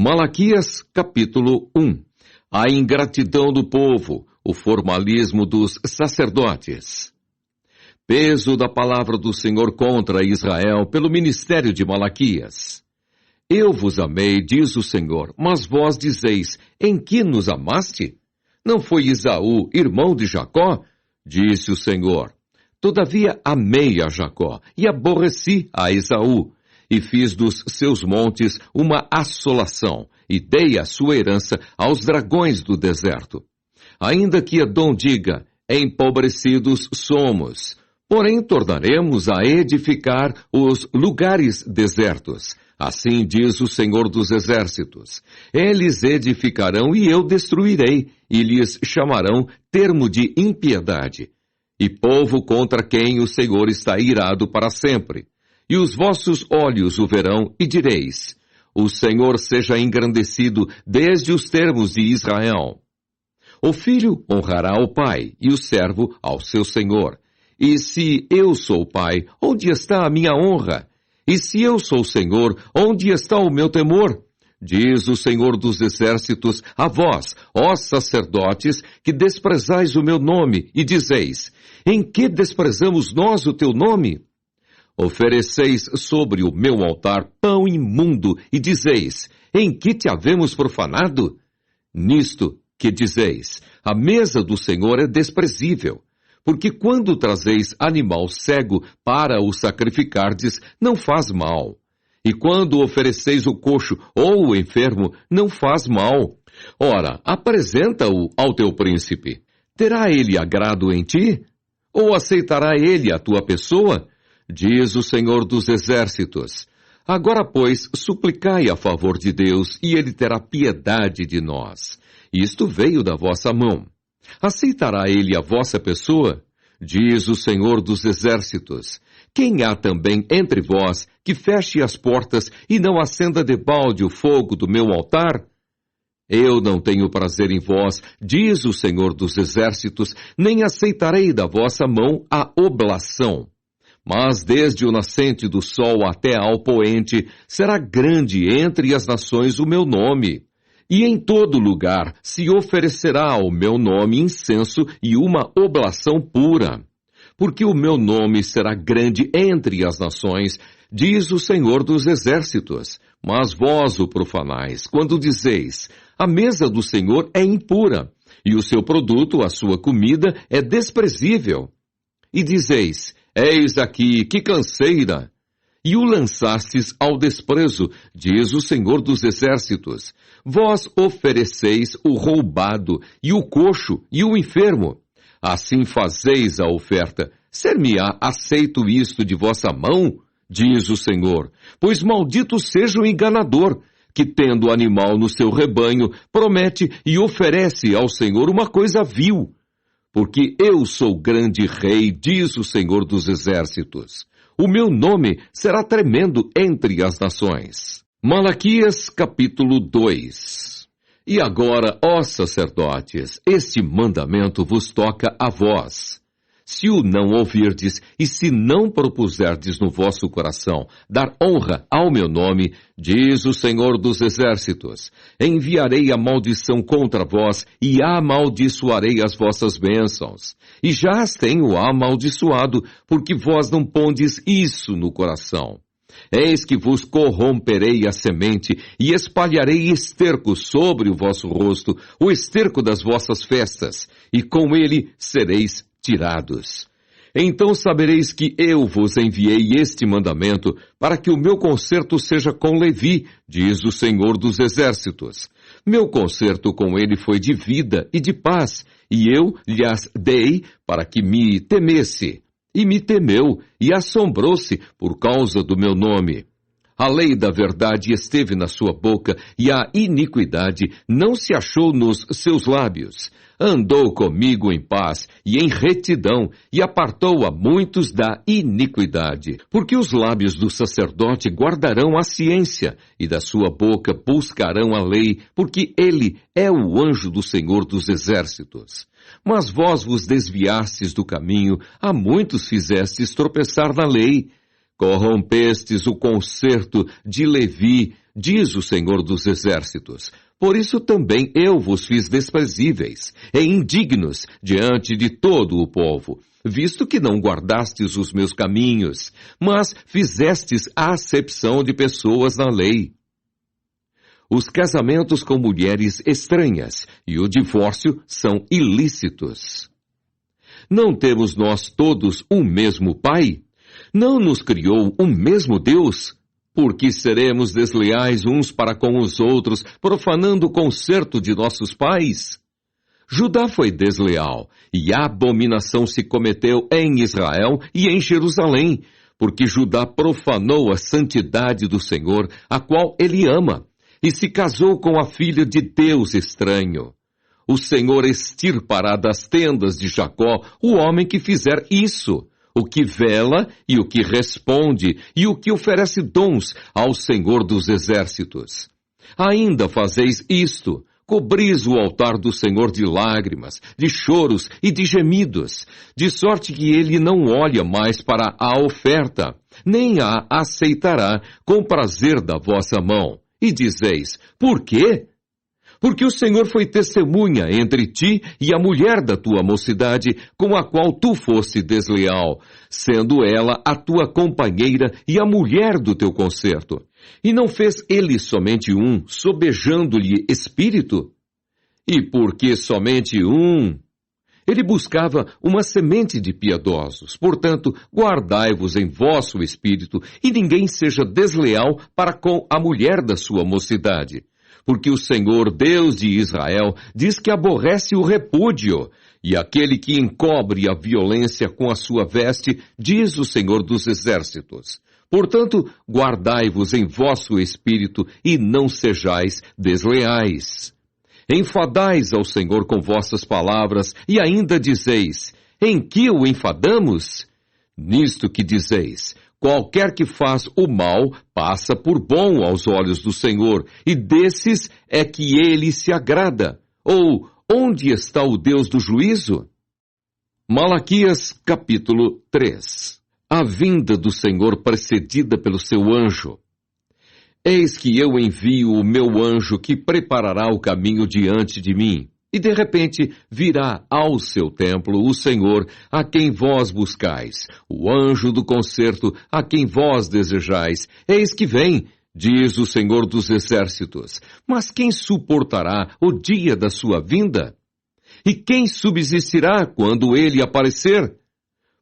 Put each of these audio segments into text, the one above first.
Malaquias, capítulo 1. A ingratidão do povo, o formalismo dos sacerdotes. Peso da palavra do Senhor contra Israel pelo ministério de Malaquias. Eu vos amei, diz o Senhor, mas vós dizeis, em que nos amaste? Não foi Esaú, irmão de Jacó? Disse o Senhor. Todavia amei a Jacó e aborreci a Esaú. E fiz dos seus montes uma assolação, e dei a sua herança aos dragões do deserto. Ainda que Edom diga, empobrecidos somos, porém tornaremos a edificar os lugares desertos. Assim diz o Senhor dos Exércitos. Eles edificarão e eu destruirei, e lhes chamarão termo de impiedade. E povo contra quem o Senhor está irado para sempre. E os vossos olhos o verão, e direis, o Senhor seja engrandecido desde os termos de Israel. O filho honrará o pai, e o servo ao seu senhor. E se eu sou pai, onde está a minha honra? E se eu sou senhor, onde está o meu temor? Diz o Senhor dos Exércitos a vós, ó sacerdotes, que desprezais o meu nome, e dizeis, em que desprezamos nós o teu nome? Ofereceis sobre o meu altar pão imundo, e dizeis, em que te havemos profanado? Nisto que dizeis, a mesa do Senhor é desprezível, porque quando trazeis animal cego para o sacrificardes, não faz mal. E quando ofereceis o coxo ou o enfermo, não faz mal. Ora, apresenta-o ao teu príncipe. Terá ele agrado em ti? Ou aceitará ele a tua pessoa? Diz o Senhor dos Exércitos. Agora, pois, suplicai a favor de Deus, e ele terá piedade de nós. Isto veio da vossa mão. Aceitará ele a vossa pessoa? Diz o Senhor dos Exércitos. Quem há também entre vós que feche as portas e não acenda debalde o fogo do meu altar? Eu não tenho prazer em vós, diz o Senhor dos Exércitos, nem aceitarei da vossa mão a oblação. Mas desde o nascente do sol até ao poente, será grande entre as nações o meu nome. E em todo lugar se oferecerá ao meu nome incenso e uma oblação pura. Porque o meu nome será grande entre as nações, diz o Senhor dos Exércitos. Mas vós o profanais, quando dizeis, a mesa do Senhor é impura, e o seu produto, a sua comida, é desprezível. E dizeis, eis aqui, que canseira! E o lançastes ao desprezo, diz o Senhor dos Exércitos. Vós ofereceis o roubado, e o coxo, e o enfermo. Assim fazeis a oferta. Ser-me-á aceito isto de vossa mão? Diz o Senhor. Pois maldito seja o enganador, que tendo o animal no seu rebanho, promete e oferece ao Senhor uma coisa vil. Porque eu sou grande rei, diz o Senhor dos Exércitos. O meu nome será tremendo entre as nações. Malaquias, capítulo 2. E agora, ó sacerdotes, este mandamento vos toca a vós. Se o não ouvirdes e se não propuserdes no vosso coração dar honra ao meu nome, diz o Senhor dos Exércitos, enviarei a maldição contra vós e amaldiçoarei as vossas bênçãos. E já as tenho amaldiçoado, porque vós não pondes isso no coração. Eis que vos corromperei a semente e espalharei esterco sobre o vosso rosto, o esterco das vossas festas, e com ele sereis tirados. Então sabereis que eu vos enviei este mandamento para que o meu concerto seja com Levi, diz o Senhor dos Exércitos. Meu concerto com ele foi de vida e de paz, e eu lhes dei para que me temesse. E me temeu, e assombrou-se por causa do meu nome. A lei da verdade esteve na sua boca, e a iniquidade não se achou nos seus lábios. Andou comigo em paz e em retidão, e apartou a muitos da iniquidade. Porque os lábios do sacerdote guardarão a ciência, e da sua boca buscarão a lei, porque ele é o anjo do Senhor dos Exércitos. Mas vós vos desviastes do caminho, a muitos fizestes tropeçar na lei. Corrompestes o concerto de Levi, diz o Senhor dos Exércitos. Por isso também eu vos fiz desprezíveis e indignos diante de todo o povo, visto que não guardastes os meus caminhos, mas fizestes a acepção de pessoas na lei. Os casamentos com mulheres estranhas e o divórcio são ilícitos. Não temos nós todos um mesmo Pai? Não nos criou um mesmo Deus? Por que seremos desleais uns para com os outros, profanando o concerto de nossos pais? Judá foi desleal, e a abominação se cometeu em Israel e em Jerusalém, porque Judá profanou a santidade do Senhor, a qual ele ama, e se casou com a filha de Deus estranho. O Senhor extirpará das tendas de Jacó o homem que fizer isso, o que vela e o que responde e o que oferece dons ao Senhor dos Exércitos. Ainda fazeis isto, cobris o altar do Senhor de lágrimas, de choros e de gemidos, de sorte que ele não olha mais para a oferta, nem a aceitará com prazer da vossa mão. E dizeis, por quê? Porque o Senhor foi testemunha entre ti e a mulher da tua mocidade, com a qual tu foste desleal, sendo ela a tua companheira e a mulher do teu concerto. E não fez ele somente um, sobejando-lhe espírito? E por que somente um? Ele buscava uma semente de piedosos. Portanto, guardai-vos em vosso espírito, e ninguém seja desleal para com a mulher da sua mocidade. Porque o Senhor, Deus de Israel, diz que aborrece o repúdio, e aquele que encobre a violência com a sua veste, diz o Senhor dos Exércitos. Portanto, guardai-vos em vosso espírito e não sejais desleais. Enfadais ao Senhor com vossas palavras e ainda dizeis, em que o enfadamos? Nisto que dizeis, qualquer que faz o mal passa por bom aos olhos do Senhor, e desses é que ele se agrada. Ou, onde está o Deus do juízo? Malaquias, capítulo 3. A vinda do Senhor precedida pelo seu anjo. Eis que eu envio o meu anjo que preparará o caminho diante de mim. E de repente virá ao seu templo o Senhor, a quem vós buscais, o anjo do concerto, a quem vós desejais. Eis que vem, diz o Senhor dos Exércitos. Mas quem suportará o dia da sua vinda? E quem subsistirá quando ele aparecer?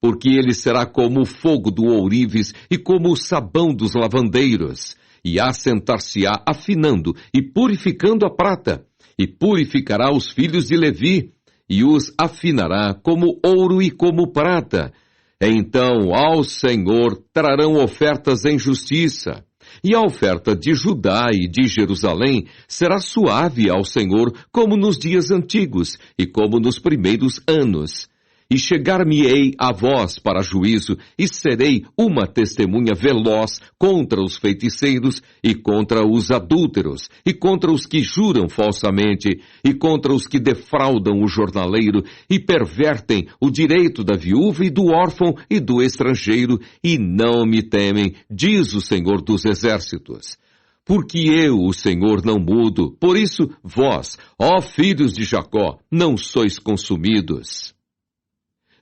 Porque ele será como o fogo do ourives e como o sabão dos lavandeiros, e assentar-se-á afinando e purificando a prata, e purificará os filhos de Levi, e os afinará como ouro e como prata. Então ao Senhor trarão ofertas em justiça, e a oferta de Judá e de Jerusalém será suave ao Senhor, como nos dias antigos e como nos primeiros anos. E chegar-me-ei a vós para juízo, e serei uma testemunha veloz contra os feiticeiros, e contra os adúlteros, e contra os que juram falsamente, e contra os que defraudam o jornaleiro, e pervertem o direito da viúva e do órfão e do estrangeiro, e não me temem, diz o Senhor dos Exércitos. Porque eu, o Senhor, não mudo, por isso vós, ó filhos de Jacó, não sois consumidos.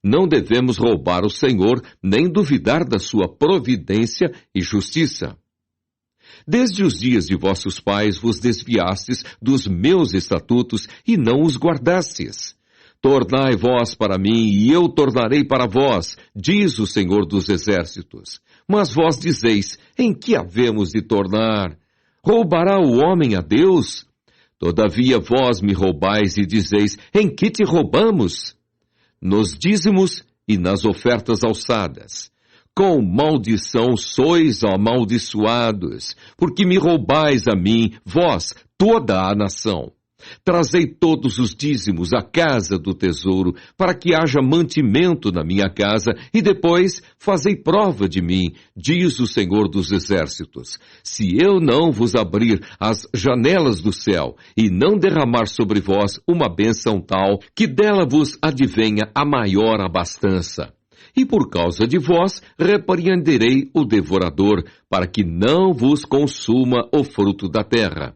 Não devemos roubar o Senhor, nem duvidar da sua providência e justiça. Desde os dias de vossos pais vos desviastes dos meus estatutos e não os guardastes. Tornai vós para mim, e eu tornarei para vós, diz o Senhor dos Exércitos. Mas vós dizeis, em que havemos de tornar? Roubará o homem a Deus? Todavia vós me roubais e dizeis, em que te roubamos? Nos dízimos e nas ofertas alçadas. Com maldição sois amaldiçoados, porque me roubais a mim, vós, toda a nação. Trazei todos os dízimos à casa do tesouro, para que haja mantimento na minha casa, e depois fazei prova de mim, diz o Senhor dos Exércitos. Se eu não vos abrir as janelas do céu, e não derramar sobre vós uma bênção tal, que dela vos advenha a maior abastança. e por causa de vós repreenderei o devorador, para que não vos consuma o fruto da terra.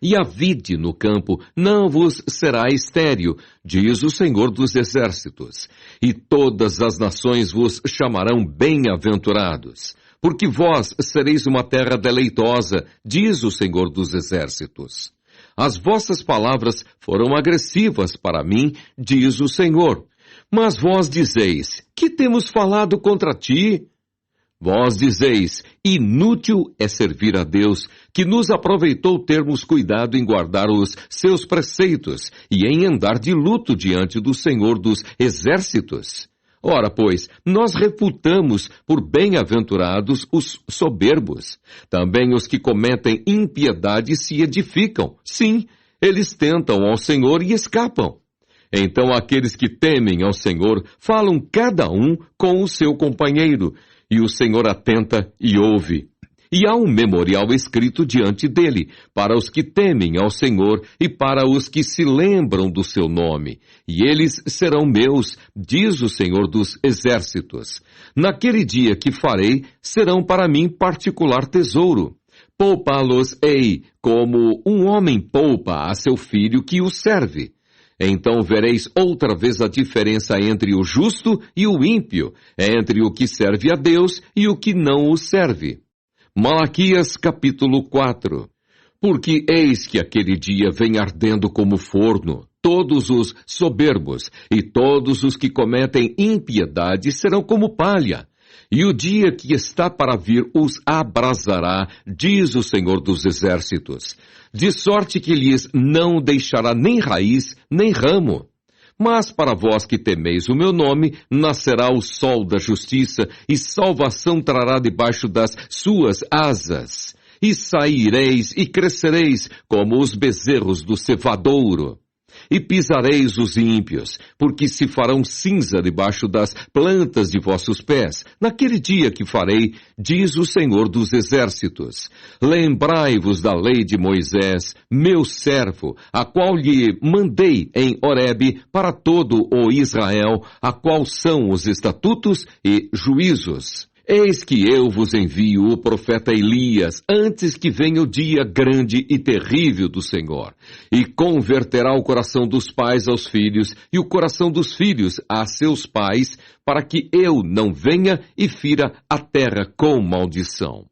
E a vide no campo não vos será estéril, diz o Senhor dos Exércitos, e todas as nações vos chamarão bem-aventurados, porque vós sereis uma terra deleitosa, diz o Senhor dos Exércitos. As vossas palavras foram agressivas para mim, diz o Senhor. Mas vós dizeis, que temos falado contra ti? Vós dizeis, inútil é servir a Deus, que nos aproveitou termos cuidado em guardar os seus preceitos e em andar de luto diante do Senhor dos Exércitos. Ora, pois, nós reputamos por bem-aventurados os soberbos. Também os que cometem impiedade se edificam. Sim, eles tentam ao Senhor e escapam. Então aqueles que temem ao Senhor falam cada um com o seu companheiro, e o Senhor atenta e ouve. E há um memorial escrito diante dele, para os que temem ao Senhor e para os que se lembram do seu nome. E eles serão meus, diz o Senhor dos Exércitos. Naquele dia que farei, serão para mim particular tesouro. Poupá-los-ei, como um homem poupa a seu filho que o serve. Então vereis outra vez a diferença entre o justo e o ímpio, entre o que serve a Deus e o que não o serve. Malaquias capítulo 4. Porque eis que aquele dia vem ardendo como forno, todos os soberbos e todos os que cometem impiedade serão como palha. E o dia que está para vir os abrasará, diz o Senhor dos Exércitos, de sorte que lhes não deixará nem raiz, nem ramo. Mas para vós que temeis o meu nome, nascerá o sol da justiça, e salvação trará debaixo das suas asas. E saireis e crescereis como os bezerros do cevadouro. E pisareis os ímpios, porque se farão cinza debaixo das plantas de vossos pés, naquele dia que farei, diz o Senhor dos Exércitos. Lembrai-vos da lei de Moisés, meu servo, a qual lhe mandei em Horebe para todo o Israel, a qual são os estatutos e juízos. Eis que eu vos envio o profeta Elias, antes que venha o dia grande e terrível do Senhor, e converterá o coração dos pais aos filhos, e o coração dos filhos a seus pais, para que eu não venha e fira a terra com maldição.